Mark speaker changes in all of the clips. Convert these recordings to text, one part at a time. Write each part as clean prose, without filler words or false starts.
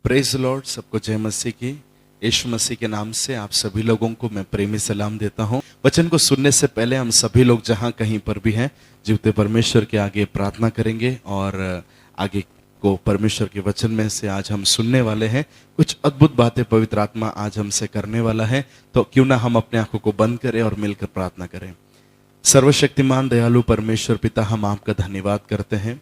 Speaker 1: Praise Lord, सबको जय मसीह की। यीशु मसीह के नाम से आप सभी लोगों को मैं प्रेमी सलाम देता हूं। वचन को सुनने से पहले हम सभी लोग जहां कहीं पर भी हैं, जीवते परमेश्वर के आगे प्रार्थना करेंगे और आगे को परमेश्वर के वचन में से आज हम सुनने वाले हैं। कुछ अद्भुत बातें पवित्र आत्मा आज हमसे करने वाला है, तो क्यों ना हम अपने आंखों को बंद करें और मिलकर प्रार्थना करें। सर्वशक्तिमान दयालु परमेश्वर पिता, हम आपका धन्यवाद करते हैं,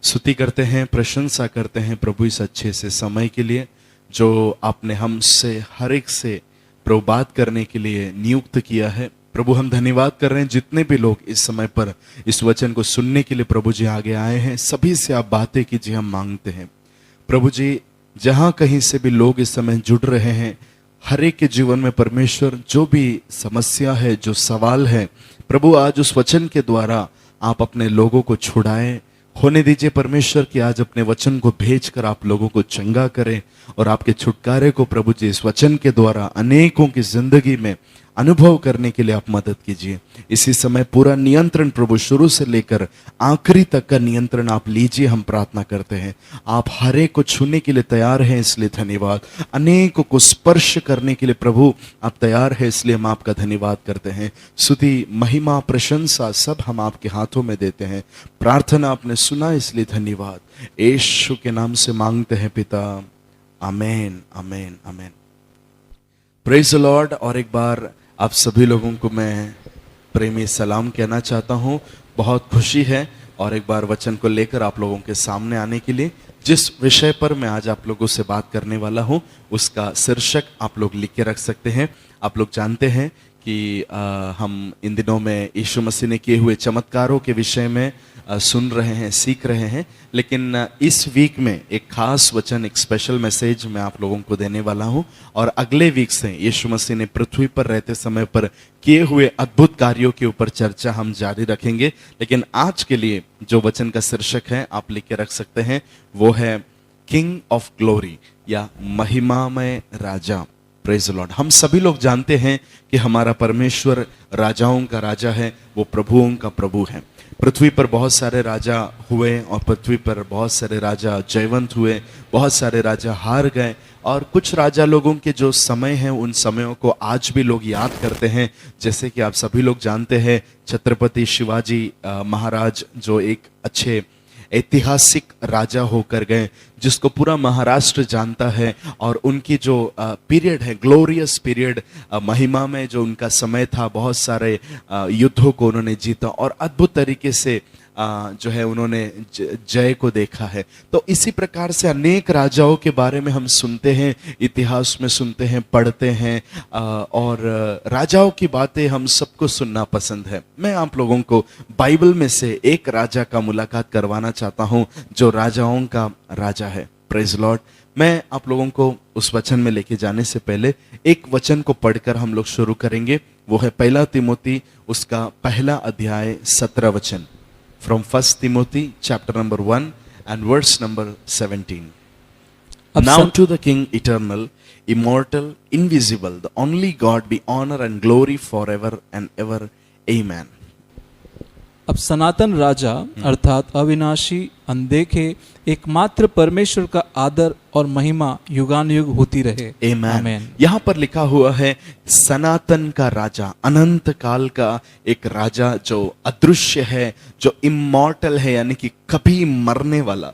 Speaker 1: स्तुति करते हैं, प्रशंसा करते हैं प्रभु इस अच्छे से समय के लिए जो आपने हमसे हर एक से प्रभु बात करने के लिए नियुक्त किया है। प्रभु हम धन्यवाद कर रहे हैं जितने भी लोग इस समय पर इस वचन को सुनने के लिए प्रभु जी आगे आए हैं, सभी से आप बातें कीजिए, हम मांगते हैं। प्रभु जी जहां कहीं से भी लोग इस समय जुड़ रहे हैं, हर एक के जीवन में परमेश्वर जो भी समस्या है, जो सवाल है, प्रभु आज उस वचन के द्वारा आप अपने लोगों को छुड़ाएं। होने दीजिए परमेश्वर कि आज अपने वचन को भेजकर आप लोगों को चंगा करें और आपके छुटकारे को प्रभु जी इस वचन के द्वारा अनेकों की जिंदगी में अनुभव करने के लिए आप मदद कीजिए। इसी समय पूरा नियंत्रण प्रभु शुरू से लेकर आखिरी तक का नियंत्रण आप लीजिए, हम प्रार्थना करते हैं। आप हर एक को छूने के लिए तैयार हैं, इसलिए धन्यवाद। अनेकों को स्पर्श करने के लिए प्रभु आप तैयार हैं, इसलिए हम आपका धन्यवाद करते हैं। स्तुति, महिमा, प्रशंसा सब हम आपके हाथों में देते हैं। प्रार्थना आपने सुना, इसलिए धन्यवाद। यीशु के नाम से मांगते हैं पिता, amen, amen, amen. Praise the Lord. और एक बार आप सभी लोगों को मैं प्रेमी सलाम कहना चाहता हूं। बहुत खुशी है और एक बार वचन को लेकर आप लोगों के सामने आने के लिए। जिस विषय पर मैं आज आप लोगों से बात करने वाला हूं उसका शीर्षक आप लोग लिख के रख सकते हैं। आप लोग जानते हैं कि हम इन दिनों में यीशु मसीह ने किए हुए चमत्कारों के विषय में सुन रहे हैं, सीख रहे हैं, लेकिन इस वीक में एक खास वचन, एक स्पेशल मैसेज मैं आप लोगों को देने वाला हूं। और अगले वीक से यीशु मसीह ने पृथ्वी पर रहते समय पर किए हुए अद्भुत कार्यों के ऊपर चर्चा हम जारी रखेंगे। लेकिन आज के लिए जो वचन का शीर्षक है आप लिख के रख सकते हैं, वो है किंग ऑफ ग्लोरी या महिमामय राजा। Praise the Lord. हम सभी लोग जानते हैं कि हमारा परमेश्वर राजाओं का राजा है, वो प्रभुओं का प्रभु है। पृथ्वी पर बहुत सारे राजा हुए और पृथ्वी पर बहुत सारे राजा जयवंत हुए, बहुत सारे राजा हार गए और कुछ राजा लोगों के जो समय हैं उन समयों को आज भी लोग याद करते हैं। जैसे कि आप सभी लोग जानते हैं छत्रपति शिवाजी महाराज, जो एक अच्छे ऐतिहासिक राजा होकर गए, जिसको पूरा महाराष्ट्र जानता है। और उनकी जो पीरियड है, ग्लोरियस पीरियड, महिमा में जो उनका समय था, बहुत सारे युद्धों को उन्होंने जीता और अद्भुत तरीके से जो है उन्होंने जय को देखा है। तो इसी प्रकार से अनेक राजाओं के बारे में हम सुनते हैं, इतिहास में सुनते हैं, पढ़ते हैं और राजाओं की बातें हम सबको सुनना पसंद है। मैं आप लोगों को बाइबल में से एक राजा का मुलाकात करवाना चाहता हूं जो राजाओं का राजा है। Praise Lord. मैं आप लोगों को उस वचन में लेके जाने से पहले एक वचन को पढ़कर हम लोग शुरू करेंगे। वो है पहला तिमोथी उसका पहला अध्याय 17 वचन। From 1 Timothy chapter number 1 and verse number 17. Now to the King eternal, immortal, invisible, the only God be honor and glory forever and ever. Amen.
Speaker 2: अब सनातन राजा अर्थात अविनाशी, अनदेखे, एकमात्र परमेश्वर का आदर और महिमा युगानुयुग होती रहे।
Speaker 1: आमेन। यहाँ पर लिखा हुआ है सनातन का राजा, अनंत काल का एक राजा जो अदृश्य है, जो इमॉर्टल है, यानी कि कभी मरने वाला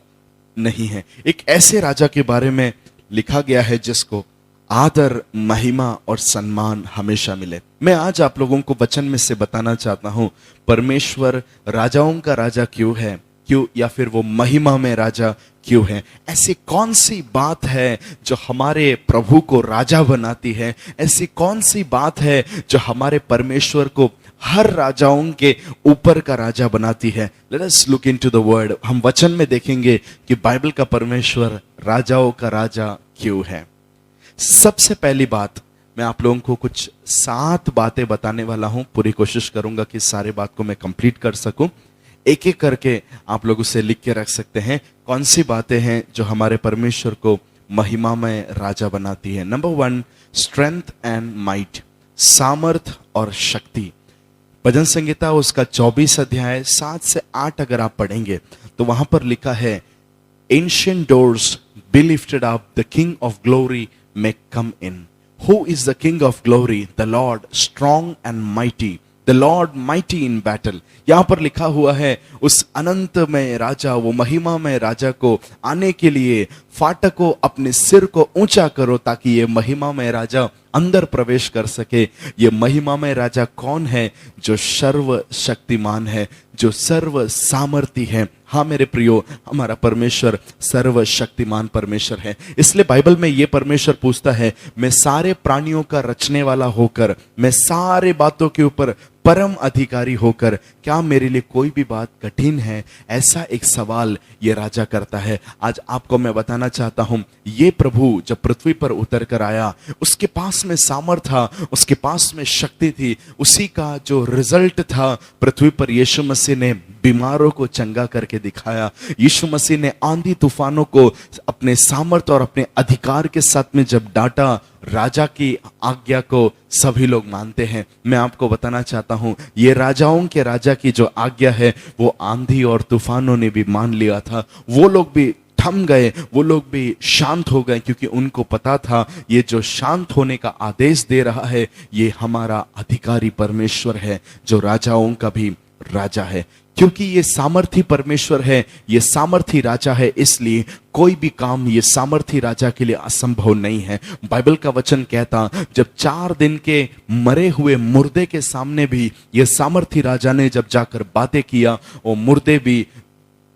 Speaker 1: नहीं है। एक ऐसे राजा के बारे में लिखा गया है जिसको आदर, महिमा और सम्मान हमेशा मिले। मैं आज आप लोगों को वचन में से बताना चाहता हूं परमेश्वर राजाओं का राजा क्यों है, क्यों, या फिर वो महिमा में राजा क्यों है। ऐसी कौन सी बात है जो हमारे प्रभु को राजा बनाती है? ऐसी कौन सी बात है जो हमारे परमेश्वर को हर राजाओं के ऊपर का राजा बनाती है? Let us look into the word. हम वचन में देखेंगे कि बाइबल का परमेश्वर राजाओं का राजा क्यों है। सबसे पहली बात, मैं आप लोगों को कुछ 7 बातें बताने वाला हूं। पूरी कोशिश करूंगा कि सारे बात को मैं कंप्लीट कर सकूं। एक एक करके आप लोग उसे लिख के रख सकते हैं। कौन सी बातें हैं जो हमारे परमेश्वर को महिमा में राजा बनाती है? नंबर 1, स्ट्रेंथ एंड माइट, सामर्थ और शक्ति। भजन संहिता उसका 24 अध्याय 7 से 8 अगर आप पढ़ेंगे तो वहां पर लिखा है, ancient doors be lifted up, the King of glory may come in. Who is the King of glory? The Lord strong and mighty, the Lord mighty in battle. यहां पर लिखा हुआ है उस अनंत में राजा, वो महिमा में राजा को आने के लिए फाटकों अपने सिर को ऊंचा करो ताकि ये महिमा में राजा अंदर प्रवेश कर सके। ये महिमा में राजा कौन है? जो सर्व शक्तिमान है, जो सर्व सामर्थी है। हाँ मेरे प्रियो, हमारा परमेश्वर सर्व शक्तिमान परमेश्वर है। इसलिए बाइबल में ये परमेश्वर पूछता है, मैं सारे प्राणियों का रचने वाला होकर, मैं सारे बातों के ऊपर परम अधिकारी होकर, क्या मेरे लिए कोई भी बात कठिन है? ऐसा एक सवाल ये राजा करता है। आज आपको मैं बताना चाहता हूं, ये प्रभु जब पृथ्वी पर उतर कर आया, उसके पास में सामर्थ था, उसके पास में शक्ति थी। उसी का जो रिजल्ट था, पृथ्वी पर यीशु मसीह ने बीमारों को चंगा करके दिखाया। यीशु मसीह ने आंधी तूफानों को अपने सामर्थ और अपने अधिकार के साथ में जब डांटा, राजा की आज्ञा को सभी लोग मानते हैं। मैं आपको बताना चाहता हूं, ये राजाओं के राजा की जो आज्ञा है, वो आंधी और तूफानों ने भी मान लिया था। वो लोग भी थम गए, वो लोग भी शांत हो गए, क्योंकि उनको पता था ये जो शांत होने का आदेश दे रहा है, ये हमारा अधिकारी परमेश्वर है, जो राजाओं का भी राजा है। क्योंकि ये सामर्थी परमेश्वर है, ये सामर्थी राजा है, इसलिए कोई भी काम ये सामर्थी राजा के लिए असंभव नहीं है। बाइबल का वचन कहता, जब 4 दिन के मरे हुए मुर्दे के सामने भी ये सामर्थी राजा ने जब जाकर बातें किया, वो मुर्दे भी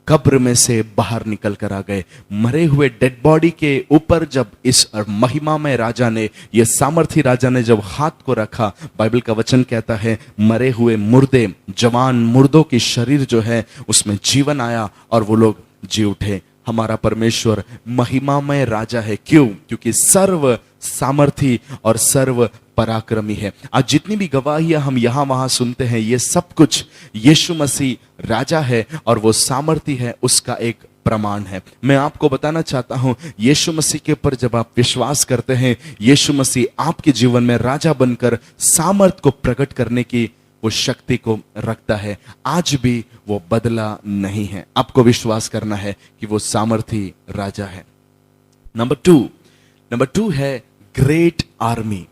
Speaker 1: कब्र में से बाहर निकल कर आ गए। मरे हुए डेड बॉडी के ऊपर जब इस महिमा में राजा ने, ये सामर्थी राजा ने जब हाथ को रखा, बाइबल का वचन कहता है मरे हुए मुर्दे, जवान मुर्दों की शरीर जो है उसमें जीवन आया और वो लोग जी उठे। हमारा परमेश्वर महिमा में राजा है। क्यों? क्योंकि सर्व सामर्थी और सर्व पराक्रमी है। आज जितनी भी गवाहियां हम यहां वहां सुनते हैं, ये सब कुछ यीशु मसीह राजा है और वो सामर्थी है, उसका एक प्रमाण है। मैं आपको बताना चाहता हूं, यीशु मसीह के ऊपर जब आप विश्वास करते हैं, यीशु मसीह आपके जीवन में राजा बनकर सामर्थ को प्रकट करने की वो शक्ति को रखता है। आज भी वो बदला नहीं है। आपको विश्वास करना है कि वो सामर्थी राजा है। नंबर टू है ग्रेट आर्मी।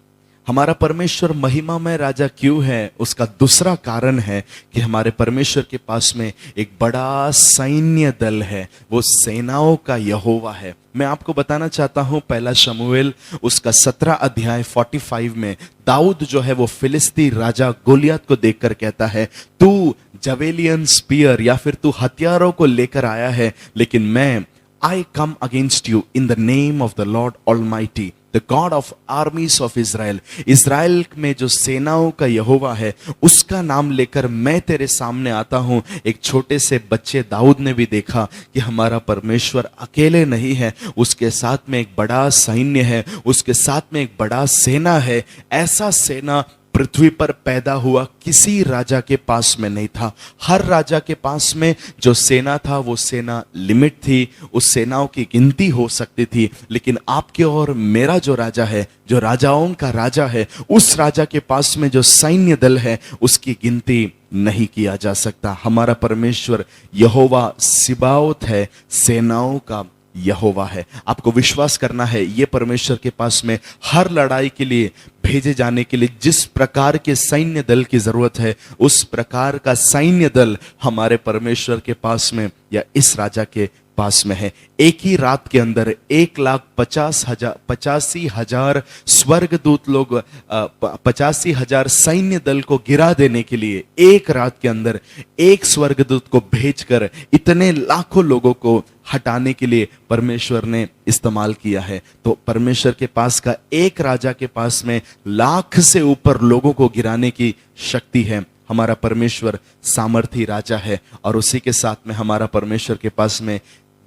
Speaker 1: हमारा परमेश्वर महिमा में राजा क्यों है? उसका दूसरा कारण है कि हमारे परमेश्वर के पास में एक बड़ा सैन्य दल है, वो सेनाओं का यहोवा है। मैं आपको बताना चाहता हूं, पहला शमूएल उसका 17 अध्याय 45 में दाऊद जो है वो फिलिस्ती राजा गोलियत को देखकर कहता है, तू जवेलियन स्पीयर या फिर तू हथियारों को लेकर आया है, लेकिन मैं I come against you in the name of the Lord Almighty, the God of armies of Israel. Israel में जो सेनाओं का यहोवा है, उसका नाम लेकर मैं तेरे सामने आता हूं। एक छोटे से बच्चे दाऊद ने भी देखा कि हमारा परमेश्वर अकेले नहीं है, उसके साथ में एक बड़ा सैन्य है, उसके साथ में एक बड़ा सेना है। ऐसा सेना पृथ्वी पर पैदा हुआ किसी राजा के पास में नहीं था। हर राजा के पास में जो सेना था, वो सेना लिमिट थी, उस सेनाओं की गिनती हो सकती थी। लेकिन आपके और मेरा जो राजा है, जो राजाओं का राजा है, उस राजा के पास में जो सैन्य दल है, उसकी गिनती नहीं किया जा सकता। हमारा परमेश्वर यहोवा सिबाओत है, सेनाओं का यहोवा है। आपको विश्वास करना है, ये परमेश्वर के पास में हर लड़ाई के लिए भेजे जाने के लिए जिस प्रकार के सैन्य दल की जरूरत है, उस प्रकार का सैन्य दल हमारे परमेश्वर के पास में या इस राजा के पास में है। एक ही रात के अंदर 1,85,000 स्वर्गदूत लोग 85,000 सैन्य दल को गिरा देने के लिए एक रात के अंदर एक स्वर्गदूत को भेजकर इतने लाखों लोगों को हटाने के लिए परमेश्वर ने इस्तेमाल किया है। तो परमेश्वर के पास का एक राजा के पास में लाख से ऊपर लोगों को गिराने की शक्ति है। हमारा परमेश्वर सामर्थी राजा है और उसी के साथ में हमारा परमेश्वर के पास में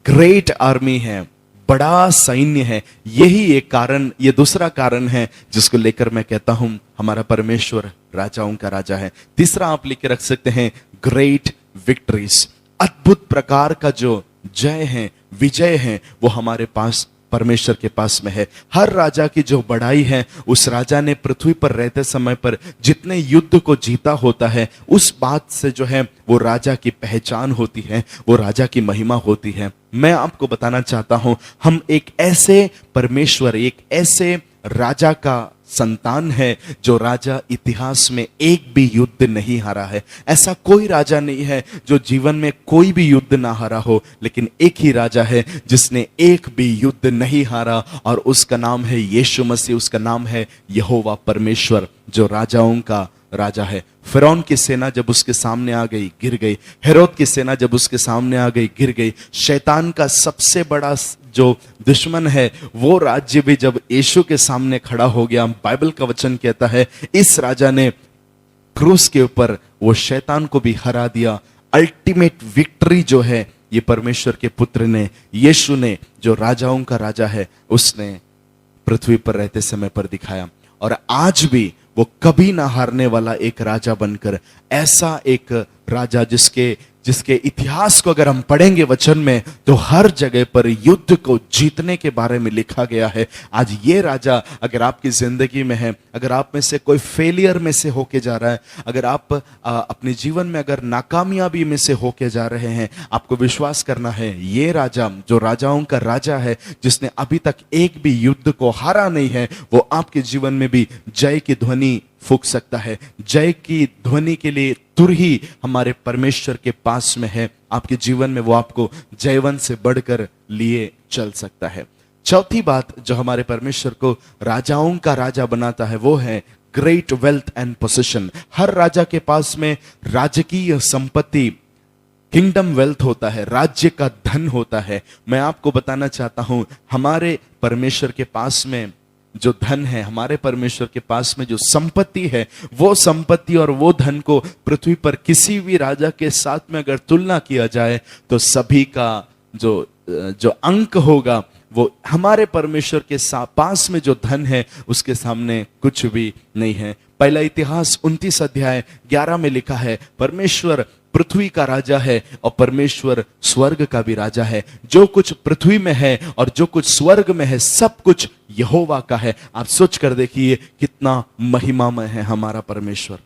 Speaker 1: ग्रेट आर्मी है, बड़ा सैन्य है। यही एक कारण, ये दूसरा कारण है जिसको लेकर मैं कहता हूं हमारा परमेश्वर राजाओं का राजा है। तीसरा आप लिख के रख सकते हैं ग्रेट विक्ट्रीज। अद्भुत प्रकार का जो जय है, विजय है, वो हमारे पास परमेश्वर के पास में है। हर राजा की जो बड़ाई है, उस राजा ने पृथ्वी पर रहते समय पर जितने युद्ध को जीता होता है, उस बात से जो है वो राजा की पहचान होती है, वो राजा की महिमा होती है। मैं आपको बताना चाहता हूं, हम एक ऐसे परमेश्वर, एक ऐसे राजा का संतान है जो राजा इतिहास में एक भी युद्ध नहीं हारा है। ऐसा कोई राजा नहीं है जो जीवन में कोई भी युद्ध ना हारा हो, लेकिन एक ही राजा है जिसने एक भी युद्ध नहीं हारा, और उसका नाम है यीशु मसीह, उसका नाम है यहोवा परमेश्वर, जो राजाओं का राजा है। फिरौन की सेना जब उसके सामने आ गई, गिर गई। हेरोद की सेना जब उसके सामने आ गई, गिर गई। शैतान का सबसे बड़ा जो दुश्मन है, वो राज्य भी जब यीशु के सामने खड़ा हो गया, बाइबल का वचन कहता है इस राजा ने क्रूस के ऊपर वो शैतान को भी हरा दिया। अल्टीमेट विक्ट्री जो है, ये परमेश्वर के पुत्र ने, यीशु ने, जो राजाओं का राजा है, उसने पृथ्वी पर रहते समय पर दिखाया। और आज भी वो कभी ना हारने वाला एक राजा बनकर, ऐसा एक राजा जिसके इतिहास को अगर हम पढ़ेंगे वचन में, तो हर जगह पर युद्ध को जीतने के बारे में लिखा गया है। आज ये राजा अगर आपकी जिंदगी में है, अगर आप में से कोई फेलियर में से होके जा रहा है, अगर आप अपने जीवन में अगर नाकामयाबी में से होके जा रहे हैं, आपको विश्वास करना है, ये राजा जो राजाओं का राजा है, जिसने अभी तक एक भी युद्ध को हारा नहीं है, वो आपके जीवन में भी जय की ध्वनि फूंक सकता है। जय की ध्वनि के लिए तुर ही हमारे परमेश्वर के पास में है। आपके जीवन में वो आपको जयवंत से बढ़कर लिए चल सकता है। चौथी बात जो हमारे परमेश्वर को राजाओं का राजा बनाता है, वो है ग्रेट वेल्थ एंड पोजीशन। हर राजा के पास में राजकीय संपत्ति, किंगडम वेल्थ होता है, राज्य का धन होता है। मैं आपको बताना चाहता हूं, हमारे परमेश्वर के पास में जो धन है, हमारे परमेश्वर के पास में जो संपत्ति है, वो संपत्ति और वो धन को पृथ्वी पर किसी भी राजा के साथ में अगर तुलना किया जाए, तो सभी का जो अंक होगा, वो हमारे परमेश्वर के पास में जो धन है, उसके सामने कुछ भी नहीं है। पहला इतिहास 29 अध्याय 11 में लिखा है, परमेश्वर पृथ्वी का राजा है और परमेश्वर स्वर्ग का भी राजा है। जो कुछ पृथ्वी में है और जो कुछ स्वर्ग में है, सब कुछ यहोवा का है। आप सोच कर देखिए कितना महिमामय है हमारा परमेश्वर।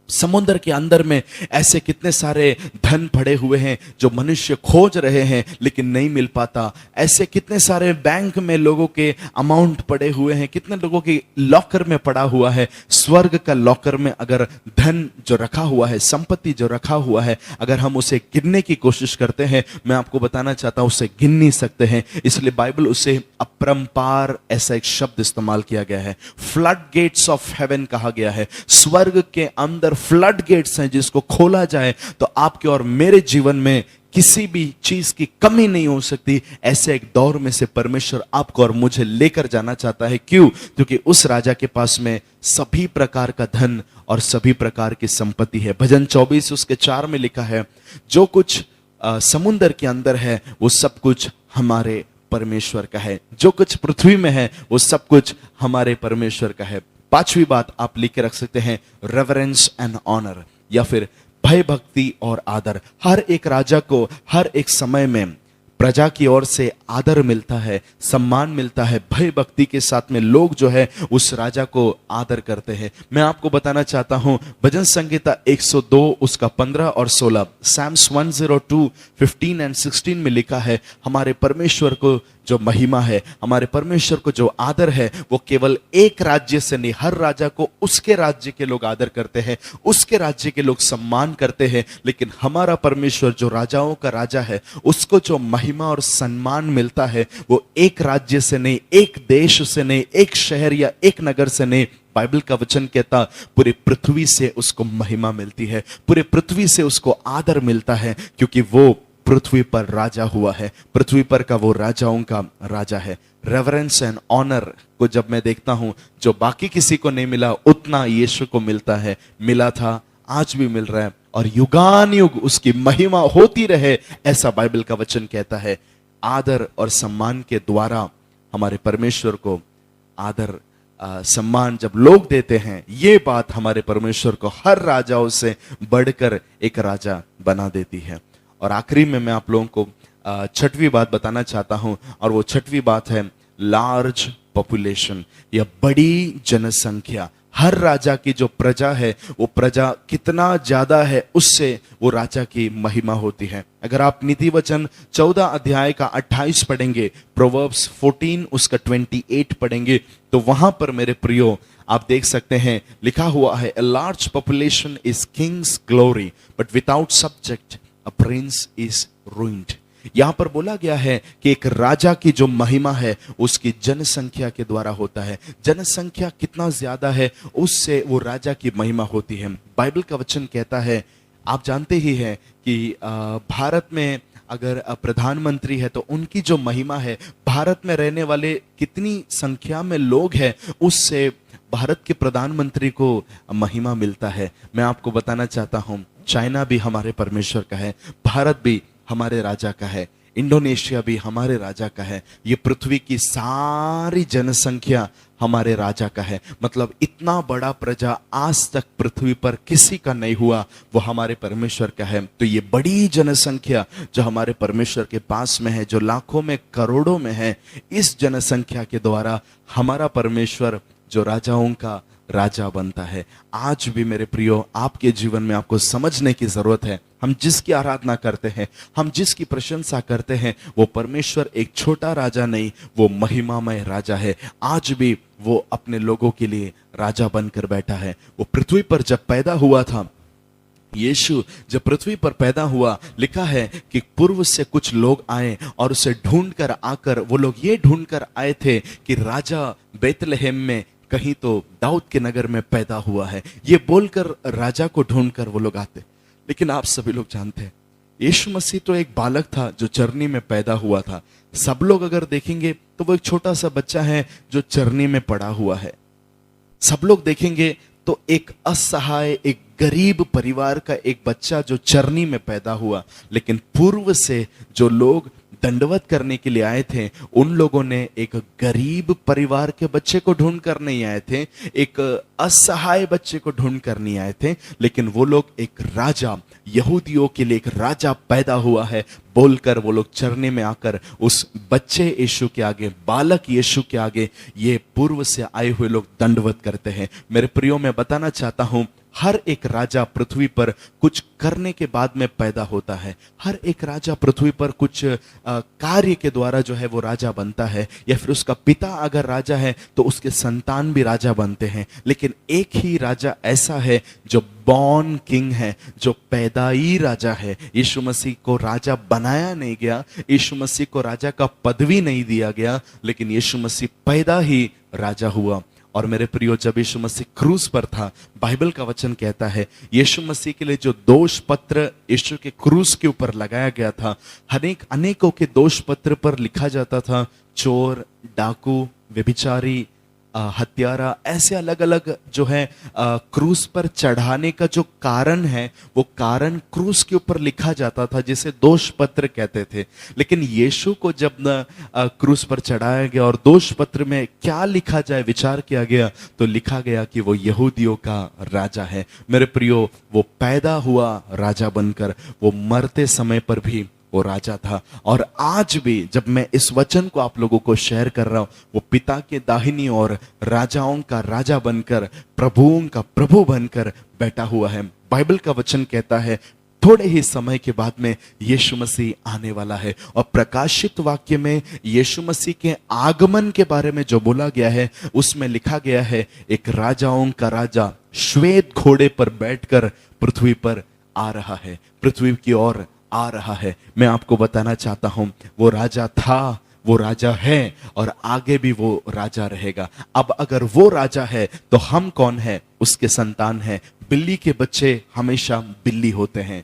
Speaker 1: समुद्र के अंदर में ऐसे कितने सारे धन पड़े हुए हैं जो मनुष्य खोज रहे हैं लेकिन नहीं मिल पाता। ऐसे कितने सारे बैंक में लोगों के अमाउंट पड़े हुए हैं, कितने लोगों के लॉकर में पड़ा हुआ है। स्वर्ग का लॉकर में अगर धन जो रखा हुआ है, संपत्ति जो रखा हुआ है, अगर हम उसे गिनने की कोशिश करते हैं, मैं आपको बताना चाहता हूं उसे गिन नहीं सकते हैं। इसलिए बाइबल उसे अपरंपार ऐसा एक शब्द इस्तेमाल किया गया है। फ्लड गेट्स ऑफ हेवन कहा गया है। स्वर्ग के अंदर फ्लड गेट्स हैं, जिसको खोला जाए तो आपके और मेरे जीवन में किसी भी चीज की कमी नहीं हो सकती। ऐसे एक दौर में से परमेश्वर आपको और मुझे लेकर जाना चाहता है। क्यों? क्योंकि उस राजा के पास में सभी प्रकार का धन और सभी प्रकार की संपत्ति है। भजन 24 उसके 4 में लिखा है, जो कुछ समुद्र के अंदर है वो सब कुछ हमारे परमेश्वर का है। जो कुछ पृथ्वी में है वो सब कुछ हमारे परमेश्वर का है। पांचवी बात आप लिख के रख सकते हैं, रेवरेंस एंड ऑनर, या फिर भय भक्ति और आदर। हर एक राजा को हर एक समय में प्रजा की ओर से आदर मिलता है, सम्मान मिलता है। भय भक्ति के साथ में लोग जो है उस राजा को आदर करते हैं। मैं आपको बताना चाहता हूं, भजन संहिता 102 उसका 15 और 16, Psalms 102 15 एंड 16 में लिखा है, हमारे परमेश्वर को जो महिमा है, हमारे परमेश्वर को जो आदर है, वो केवल एक राज्य से नहीं, हर राजा को उसके राज्य के लोग आदर करते हैं, उसके राज्य के लोग सम्मान करते हैं। लेकिन हमारा परमेश्वर जो राजाओं का राजा है, उसको जो महिमा और सम्मान मिलता है, वो एक राज्य से नहीं, एक देश से नहीं, एक शहर या एक नगर से नहीं। बाइबल का वचन कहता, पूरी पृथ्वी से उसको महिमा मिलती है, पूरे पृथ्वी से उसको आदर मिलता है, क्योंकि वो पृथ्वी पर राजा हुआ है। पृथ्वी पर का वो राजाओं का राजा है। रेवरेंस एंड ऑनर को जब मैं देखता हूं, जो बाकी किसी को नहीं मिला उतना यीशु को मिलता है, मिला था, आज भी मिल रहा है, और युगान युग उसकी महिमा होती रहे, ऐसा बाइबल का वचन कहता है। आदर और सम्मान के द्वारा हमारे परमेश्वर को आदर सम्मान जब लोग देते हैं, ये बात हमारे परमेश्वर को हर राजाओं से बढ़कर एक राजा बना देती है। और आखिरी में मैं आप लोगों को छठवीं बात बताना चाहता हूं, और वो छठवीं बात है लार्ज पॉपुलेशन, या बड़ी जनसंख्या। हर राजा की जो प्रजा है वो प्रजा कितना ज्यादा है उससे वो राजा की महिमा होती है। अगर आप नीति वचन 14 अध्याय का 28 पढ़ेंगे, प्रोवर्ब्स 14 उसका 28 पढ़ेंगे, तो वहां पर मेरे प्रियो आप देख सकते हैं लिखा हुआ है, a large population is king's glory but without subject a prince is ruined। यहां पर बोला गया है कि एक राजा की जो महिमा है उसकी जनसंख्या के द्वारा होता है। जनसंख्या कितना ज्यादा है उससे वो राजा की महिमा होती है। बाइबल का वचन कहता है, आप जानते ही हैं कि भारत में अगर प्रधानमंत्री है तो उनकी जो महिमा है, भारत में रहने वाले कितनी संख्या में लोग हैं उससे भारत के प्रधानमंत्री को महिमा मिलता है। मैं आपको बताना चाहता हूं, चाइना भी हमारे परमेश्वर का है, भारत भी हमारे राजा का है, इंडोनेशिया भी हमारे राजा का है, ये पृथ्वी की सारी जनसंख्या हमारे राजा का है। मतलब इतना बड़ा प्रजा आज तक पृथ्वी पर किसी का नहीं हुआ, वो हमारे परमेश्वर का है। तो ये बड़ी जनसंख्या जो हमारे परमेश्वर के पास में है, जो लाखों में करोड़ों में है, इस जनसंख्या के द्वारा हमारा परमेश्वर जो राजाओं का राजा बनता है। आज भी मेरे प्रियो आपके जीवन में आपको समझने की जरूरत है, हम जिसकी आराधना करते हैं, हम जिसकी प्रशंसा करते हैं, वो परमेश्वर एक छोटा राजा नहीं, वो महिमामय राजा है। आज भी वो अपने लोगों के लिए राजा बनकर बैठा है। वो पृथ्वी पर जब पैदा हुआ था, यीशु जब पृथ्वी पर पैदा हुआ, लिखा है कि पूर्व से कुछ लोग आए और उसे ढूंढकर आकर, वो लोग ये ढूंढकर आए थे कि राजा बेतलहम में कहीं तो दाऊद के नगर में पैदा हुआ है, ये बोलकर राजा को ढूंढकर वो लोग आते। लेकिन आप सभी लोग जानते हैं यीशु मसीह तो एक बालक था जो चरनी में पैदा हुआ था। सब लोग अगर देखेंगे तो वो एक छोटा सा बच्चा है जो चरनी में पड़ा हुआ है। सब लोग देखेंगे तो एक असहाय, एक गरीब परिवार का एक बच्चा जो चरनी में पैदा हुआ। लेकिन पूर्व से जो लोग दंडवत करने के लिए आए थे, उन लोगों ने एक गरीब परिवार के बच्चे को ढूंढ कर नहीं आए थे, एक असहाय बच्चे को ढूंढ कर नहीं आए थे, लेकिन वो लोग एक राजा, यहूदियों के लिए एक राजा पैदा हुआ है बोलकर वो लोग चरने में आकर उस बच्चे यीशु के आगे, बालक यीशु के आगे, ये पूर्व से आए हुए लोग दंडवत करते हैं। मेरे प्रियो, मैं बताना चाहता हूं, हर एक राजा पृथ्वी पर कुछ करने के बाद में पैदा होता है। हर एक राजा पृथ्वी पर कुछ कार्य के द्वारा जो है वो राजा बनता है, या फिर उसका पिता अगर राजा है तो उसके संतान भी राजा बनते हैं। लेकिन एक ही राजा ऐसा है जो बॉर्न किंग है, जो पैदाई राजा है। यीशु मसीह को राजा बनाया नहीं गया, यीशु मसीह को राजा का पदवी नहीं दिया गया, लेकिन यीशु मसीह पैदा ही राजा हुआ। और मेरे प्रियो, जब यीशु मसीह क्रूस पर था, बाइबल का वचन कहता है यीशु मसीह के लिए जो दोष पत्र यीशु के क्रूस के ऊपर लगाया गया था, अनेकों के दोष पत्र पर लिखा जाता था चोर, डाकू, व्यभिचारी, हत्यारा, ऐसे अलग अलग जो है क्रूस पर चढ़ाने का जो कारण है, वो कारण क्रूस के ऊपर लिखा जाता था, जिसे दोष पत्र कहते थे। लेकिन यीशु को जब क्रूस पर चढ़ाया गया और दोष पत्र में क्या लिखा जाए विचार किया गया, तो लिखा गया कि वो यहूदियों का राजा है। मेरे प्रियो, वो पैदा हुआ राजा बनकर, वो मरते समय पर भी वो राजा था। और आज भी जब मैं इस वचन को आप लोगों को शेयर कर रहा हूं, वो पिता के दाहिनी ओर राजाओं का राजा बनकर, प्रभुओं का प्रभु बनकर बैठा हुआ है। बाइबल का वचन कहता है थोड़े ही समय के बाद में यीशु मसीह आने वाला है। और प्रकाशित वाक्य में यीशु मसीह के आगमन के बारे में जो बोला गया है, उसमें लिखा गया है एक राजाओं का राजा श्वेत घोड़े पर बैठकर पृथ्वी पर आ रहा है, पृथ्वी की ओर आ रहा है। मैं आपको बताना चाहता हूं, वो राजा था, वो राजा है, और आगे भी वो राजा रहेगा। अब अगर वो राजा है तो हम कौन है? उसके संतान हैं। बिल्ली के बच्चे हमेशा बिल्ली होते हैं,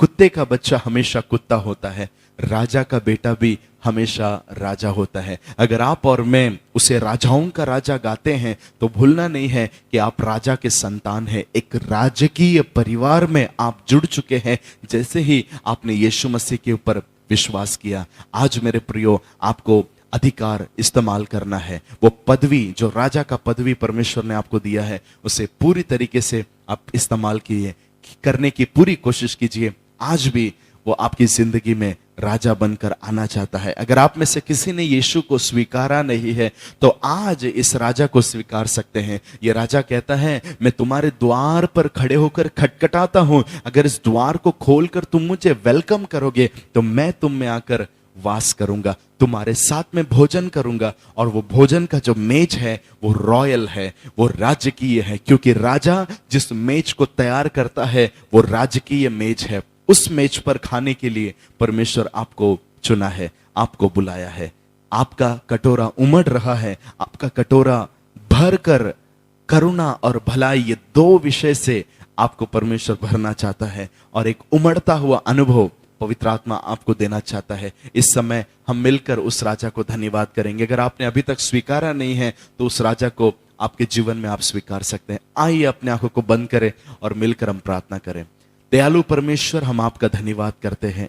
Speaker 1: कुत्ते का बच्चा हमेशा कुत्ता होता है, राजा का बेटा भी हमेशा राजा होता है। अगर आप और मैं उसे राजाओं का राजा गाते हैं तो भूलना नहीं है कि आप राजा के संतान हैं, एक राजकीय परिवार में आप जुड़ चुके हैं, जैसे ही आपने यीशु मसीह के ऊपर विश्वास किया। आज मेरे प्रियो, आपको अधिकार इस्तेमाल करना है। वो पदवी, जो राजा का पदवी परमेश्वर ने आपको दिया है, उसे पूरी तरीके से आप इस्तेमाल करने की पूरी कोशिश कीजिए। आज भी वो आपकी जिंदगी में राजा बनकर आना चाहता है। अगर आप में से किसी ने यीशु को स्वीकारा नहीं है तो आज इस राजा को स्वीकार सकते हैं। ये राजा कहता है, मैं तुम्हारे द्वार पर खड़े होकर खटखटाता हूं, अगर इस द्वार को खोलकर तुम मुझे वेलकम करोगे तो मैं तुम में आकर वास करूंगा, तुम्हारे साथ में भोजन करूंगा। और वो भोजन का जो मेज है वो रॉयल है, वो राजकीय है, क्योंकि राजा जिस मेज को तैयार करता है वो राजकीय मेज है। उस मेज पर खाने के लिए परमेश्वर आपको चुना है, आपको बुलाया है। आपका कटोरा उमड़ रहा है, आपका कटोरा भर कर करुणा और भलाई, ये दो विषय से आपको परमेश्वर भरना चाहता है और एक उमड़ता हुआ अनुभव पवित्र आत्मा आपको देना चाहता है। इस समय हम मिलकर उस राजा को धन्यवाद करेंगे। अगर आपने अभी तक स्वीकारा नहीं है तो उस राजा को आपके जीवन में आप स्वीकार सकते हैं। आइए अपने आंखों को बंद करें और मिलकर हम प्रार्थना करें। दयालु परमेश्वर, हम आपका धन्यवाद करते हैं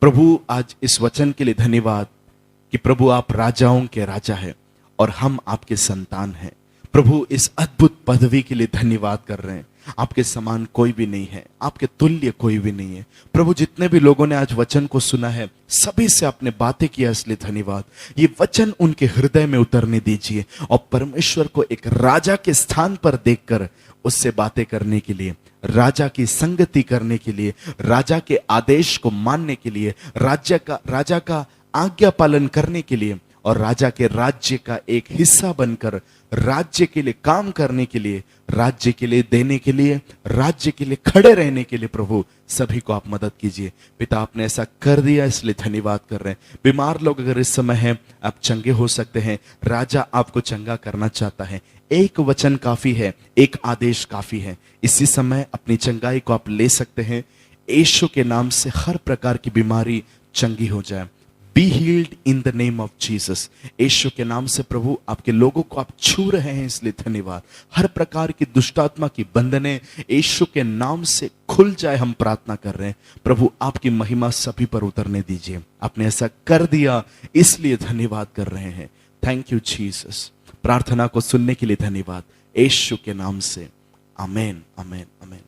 Speaker 1: प्रभु, आज इस वचन के लिए धन्यवाद कि प्रभु आप राजाओं के राजा हैं और हम आपके संतान हैं। प्रभु इस अद्भुत पदवी के लिए धन्यवाद कर रहे हैं। आपके समान कोई भी नहीं है, आपके तुल्य कोई भी नहीं है। प्रभु जितने भी लोगों ने आज वचन को सुना है, सभी से आपने बातें किया, इसलिए धन्यवाद। ये वचन उनके हृदय में उतरने दीजिए और परमेश्वर को एक राजा के स्थान पर देखकर उससे बातें करने के लिए, राजा की संगति करने के लिए, राजा के आदेश को मानने के लिए, राजा का आज्ञा पालन करने के लिए और राजा के राज्य का एक हिस्सा बनकर राज्य के लिए काम करने के लिए, राज्य के लिए देने के लिए, राज्य के लिए खड़े रहने के लिए प्रभु सभी को आप मदद कीजिए। पिता, आपने ऐसा कर दिया, इसलिए धन्यवाद कर रहे हैं। बीमार लोग अगर इस समय हैं, आप चंगे हो सकते हैं। राजा आपको चंगा करना चाहता है। एक वचन काफी है, एक आदेश काफी है। इसी समय अपनी चंगाई को आप ले सकते हैं। यीशु के नाम से हर प्रकार की बीमारी चंगी हो जाए। Be healed in the name of Jesus. यीशु के नाम से प्रभु आपके लोगों को आप छू रहे हैं, इसलिए धन्यवाद। हर प्रकार की दुष्टात्मा की बंधने यीशु के नाम से खुल जाए, हम प्रार्थना कर रहे हैं। प्रभु आपकी महिमा सभी पर उतरने दीजिए। आपने ऐसा कर दिया, इसलिए धन्यवाद कर रहे हैं। Thank you Jesus. प्रार्थना को सुनने के लिए धन्यवाद, यीशु के नाम से, amen, amen, amen.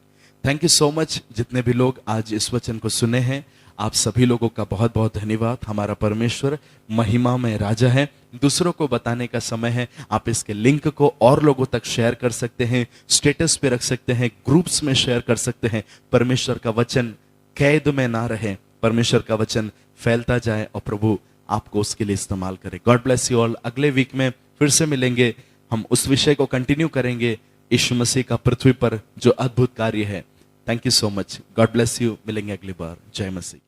Speaker 1: Thank you so much. जितने भी लोग आज इस वचन को सुने हैं, आप सभी लोगों का बहुत बहुत धन्यवाद। हमारा परमेश्वर महिमा में राजा है। दूसरों को बताने का समय है। आप इसके लिंक को और लोगों तक शेयर कर सकते हैं, स्टेटस पे रख सकते हैं, ग्रुप्स में शेयर कर सकते हैं। परमेश्वर का वचन कैद में ना रहे, परमेश्वर का वचन फैलता जाए और प्रभु आपको उसके लिए इस्तेमाल करे। God bless you all. अगले वीक में फिर से मिलेंगे, हम उस विषय को कंटिन्यू करेंगे, यीशु मसीह का पृथ्वी पर जो अद्भुत कार्य है। Thank you so much. God bless you. मिलेंगे अगली बार। जय मसीह।